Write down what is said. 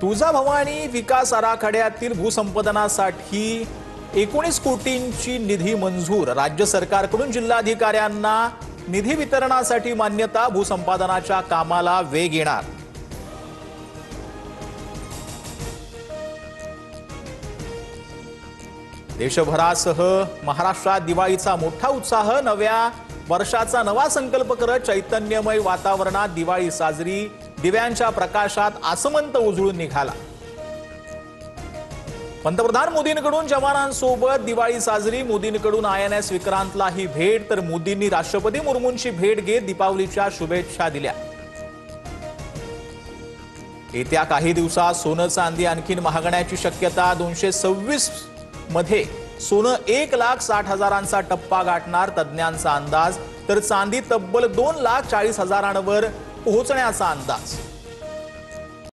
तुळजाभवानी विकास आराखड्यातील भूसंपादनासाठी 19 कोटींची निधी मंजूर। राज्य सरकारकडून जिल्हाधिकाऱ्यांना निधी वितरणासाठी मान्यता। भूसंपादनाच्या कामाला वेग येणार। देशभरासह महाराष्ट्रात दिवाळीचा मोठा उत्साह। नव्या वर्षाचा नवा संकल्प करत चैतन्यमय वातावरणात दिवाळी साजरी। दिव्यांच्या प्रकाशात आसमंत उजळून निघाला। पंतप्रधान मोदींकडून जवानांसोबत दिवाळी साजरी। मोदींकडून INS विक्रांतला ही भेट, तर मोदींनी राष्ट्रपती मुर्मूंची भेट घेत दीपावलीच्या शुभेच्छा दिल्या। येत्या काही दिवसात सोनं चांदी आणखी महागण्याची शक्यता। 226 मध्ये सोनं 1,60,000चा टप्पा गाठणार तज्ञांचा अंदाज, तर चांदी तब्बल 2,40,000वर पोहोचण्याचा अंदाज।